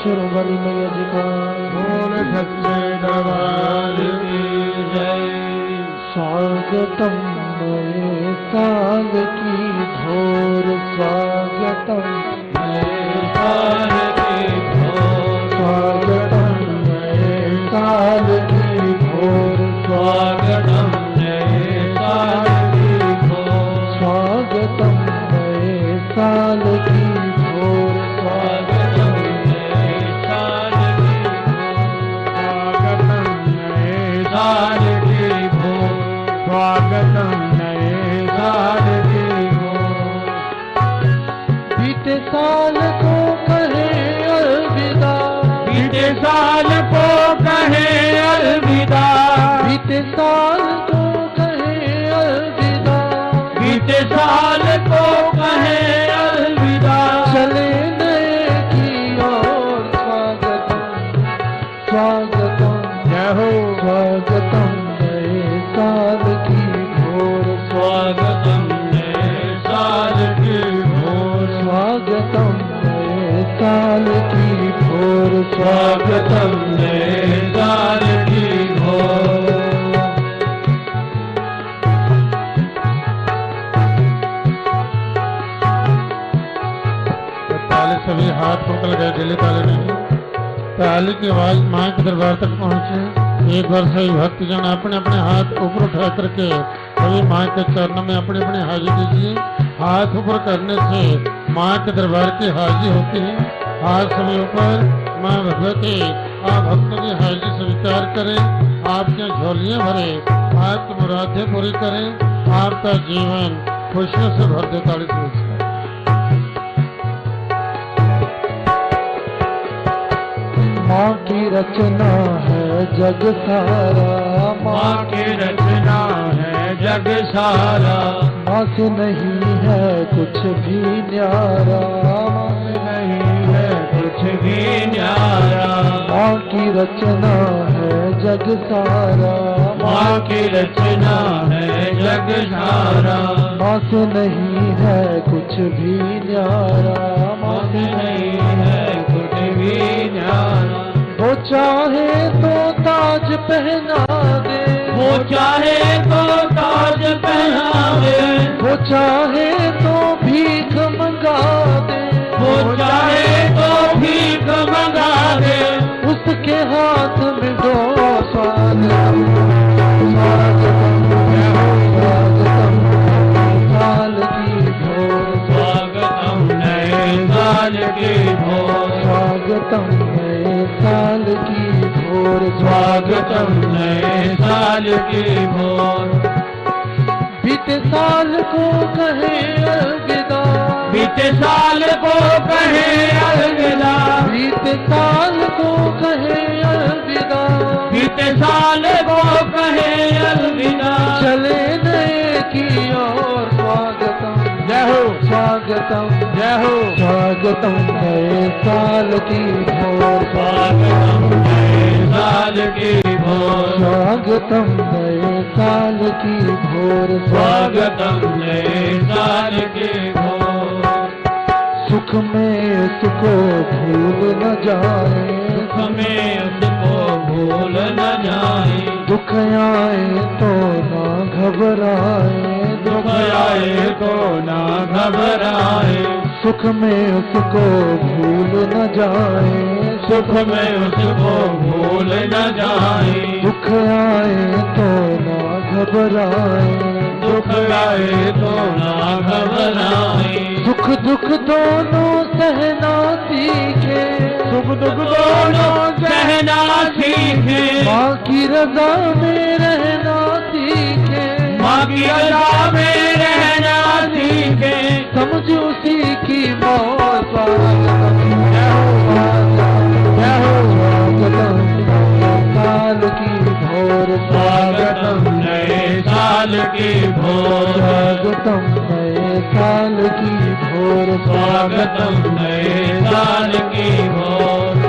शिरोमणिमय जी का बोल सच्चे दरबार की जय। स्वागतम नए साल की भोर, स्वागतम नए साल की भोर, स्वागतम नए साल की भोर, स्वागतम नए साल की भोर, स्वागतम नए साल की भोर, स्वागतम नए साल की भोर, स्वागतम नए साल की भोर। बीते साल को कहे अलविदा, बीते साल को कहे अलविदा, बीते साल को कहे अलविदा, बीते साल को कहे अलविदा। चले नए की ओर, स्वागतम स्वागतम जय हो, स्वागतम नए साल की भोर, स्वागतम नए साल की भोर, स्वागतम नए साल की भोर, स्वागतम नए साल की भोर। ताले सभी हाथ पकड़ गए, ढीले ताले नहीं। ताली की आवाज मां के दरबार तक पहुंचे। एक बार सभी भक्तजन अपने अपने हाथ ऊपर उठा करके सभी मां के चरणों में अपने अपने हाजिर दीजिए। हाथ ऊपर करने से मां के दरबार की हाजिर होती है। हाथ सभी ऊपर। मां भगवती आप भक्तों की हाजिरी स्वीकार करें, आपकी झोलियां भरे, आपकी मुरादें पूरी करें, आपका जीवन खुशियों से भर दे। ताली से माँ की रचना है जग सारा, माँ की रचना है जग सारा, माँ से नहीं है कुछ भी न्यारा, माँ से नहीं है कुछ भी न्यारा। माँ की रचना है जग सारा, माँ की रचना है जग सारा, माँ से नहीं है कुछ भी न्यारा, माँ से नहीं है कुछ भी न्यारा। वो चाहे तो ताज पहना दे, वो चाहे तो ताज पहना दे, वो चाहे तो भीख मंगा दे, वो चाहे तो भीख मंगा दे, उसके हाथ में दो स्वागतम स्वागतम स्वागतम साल की भोर, स्वागतम नए साल की भोर, स्वागतम नए साल की भोर, स्वागतम नए साल की भोर। बीते साल को कहे अलविदा, बीते साल को कहे अलविदा, बीते साल को कहे अलविदा, बीते साल को कहे अलविदा। चले नए की ओर, स्वागतम जय हो, स्वागतम जय हो, स्वागतम नए साल की भोर, स्वागतम नए साल की भोर, स्वागतम नए साल की भोर, स्वागतम नए साल की भोर। सुख में सुखो भूल न जाए, सुख में उसको भूल न जाए, दुख आए तो ना घबराए, दुख आए तो ना घबराए, सुख में उसको भूल न जाए, सुख में उसको भूल न जाए, दुख आए तो ना घबराए, दुख आए तो ना घबराए, सुख दुख दोनों सहना सीखे, सुख दुख दोनों सहना सीखे, माँ की रजा में रहना सीखे, माँ की रजा में रहना सीखे, समझ उसी की मौत, स्वागतम जय हो स्वागतम साल की भोर, स्वागतम नए साल की भोर, स्वागतम नए साल की भोर, स्वागतम नए साल की भोर।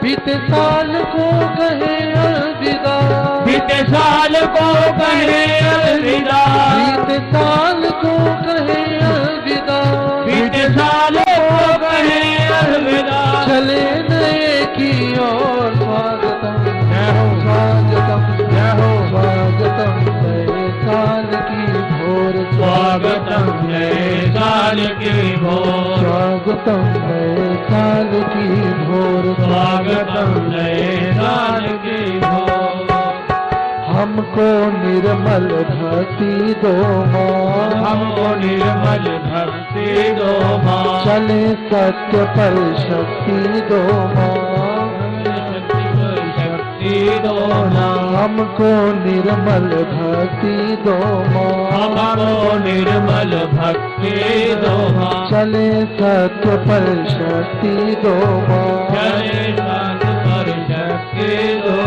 बीते साल को कहे अलविदा, बीते साल को कहे अलविदा, बीते साल को कहे अलविदा, बीते साल को कहे अलविदा। चले नए की ओर स्वागतम जय हो स्वागतम जय हो स्वागतम नए साल की भोर स्वागतम नए साल की भोर स्वागतम नए साल की भोर स्वागतम नए साल की भोर हमको निर्मल भक्ति दो माँ हमको निर्मल भक्ति दो माँ चले सत्य पर शक्ति दो माँ शक्ति दो माँ हमको निर्मल भक्ति दो माँ हमको निर्मल भक्ति दो माँ चले सत्य पर शक्ति दो माँ चले सत्य पर शक्ति दो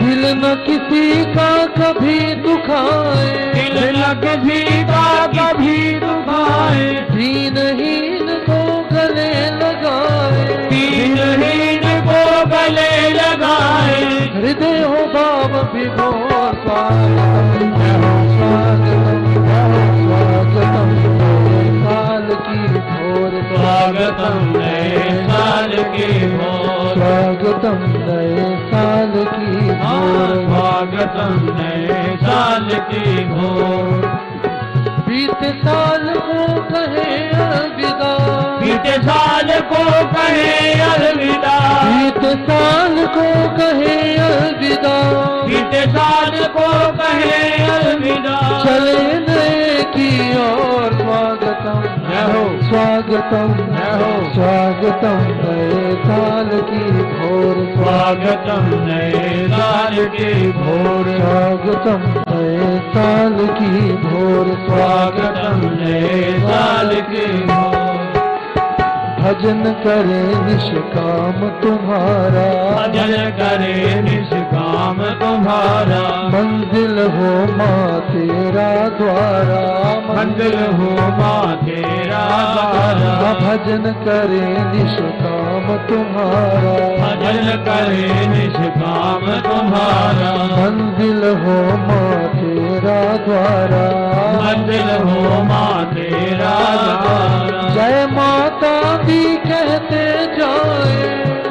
दिल न किसी का कभी दुखाए दिल न किसी का कभी दुखाए दीनहीन को गले लगाए दीनहीन को गले लगाए हृदय हो भाव विभोर स्वागतम जय हो स्वागतम नए साल की भोर स्वागतम नए साल की भोर स्वागतम नए साल की भोर स्वागतम नए साल की भोर बीते साल को कहे अलविदा बीते साल को कहे अलविदा बीते साल को कहे अलविदा बीते साल को कहे अलविदा चले नए की ओर स्वागतम जय हो स्वागतम जय हो स्वागतम नए साल की भोर स्वागतम नए साल की भोर स्वागतम नए साल की भोर स्वागतम नए साल की भोर भजन करे निष्काम तुम्हारा भजन करे निष्काम तुम्हारा मंजिल हो माँ तेरा द्वारा मंदिर हो माँ तेरा द्वारा भजन करे निष्काम तुम्हारा भजन करे निष्काम तुम्हारा मंजिल हो माँ तेरा द्वारा मंदिर हो माँ तेरा द्वारा जय माता दी कहते जाए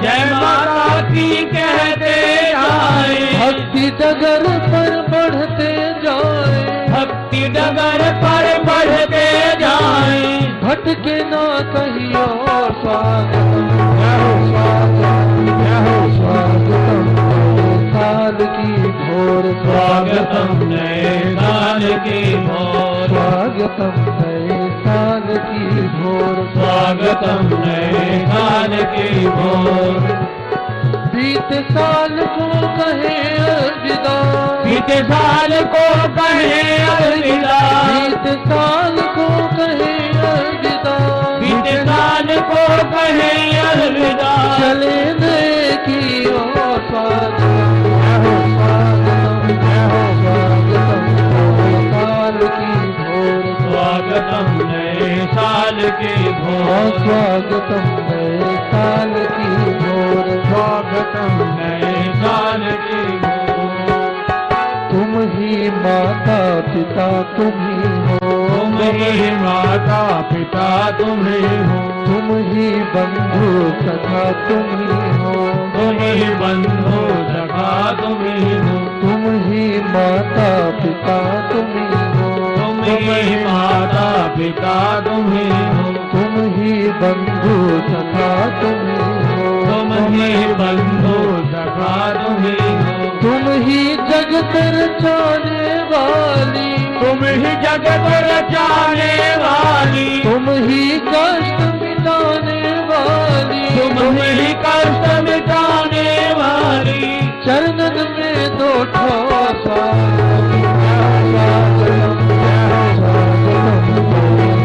जय माता की कहते आए भक्ति डगर पर बढ़ते जाए भक्ति डगर पर बढ़ते जाए भटके ना कहीं और स्वागतम जय हो स्वागतम जय हो स्वागतम नए साल की भोर स्वागतम नए साल की भोर स्वागतम नए साल की भोर स्वागतम नए साल की भोर बीते साल को कहे अलविदा बीते साल को कहे अलविदा बीते साल को कहे अलविदा बीते साल को कहे अलविदा चले नए की ओर स्वागतम जय हो स्वागतम जय हो स्वागतम नए साल की भोर स्वागतम नए साल की भोर स्वागतम नए साल की भोर स्वागतम नए साल की भोर तुम ही माता पिता तुम ही हो तुम ही माता पिता तुम ही हो तुम ही बंधु सखा तुम ही हो तुम ही बंधु सखा तुम ही हो तुम ही माता पिता तुम ही हो तुम ही माता पिता तुम ही हो तुम ही बंधु सखा तुम ही हो तुम ही बंधु सखा तुम ही हो तुम ही जगत रचाने वाली तुम ही जगत रचाने वाली तुम ही कष्ट मिटाने वाली तुम ही कष्ट मिटाने वाली चरणन में दो ठोर स्वागतम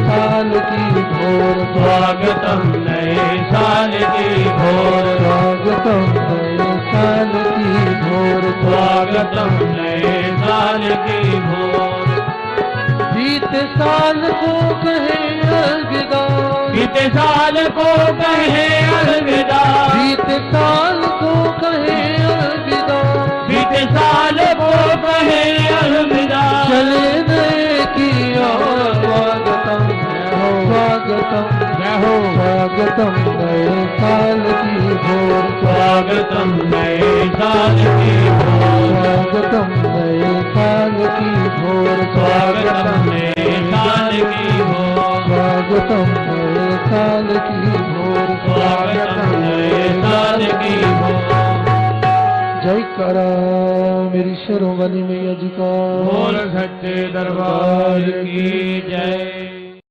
साल की भोर स्वागतम नए साल की भोर स्वागतम नए साल की भोर स्वागतम नए साल की भोर बीते साल को कहे अलविदा बीते साल को कहे अलविदा बीते साल को कहे अलविदा बीते साल को कहे अलविदा चले नए की ओर स्वागतम जय हो स्वागतम जय हो स्वागतम नए साल की भोर स्वागतम नए साल की भोर स्वागतम नए साल की भोर स्वागतम नए साल की भोर स्वागतम नए साल की भोर स्वागतम नए साल की भोर जय करा मेरी शेरों वाली मैया जी का बोल सच्चे दरबार की जय।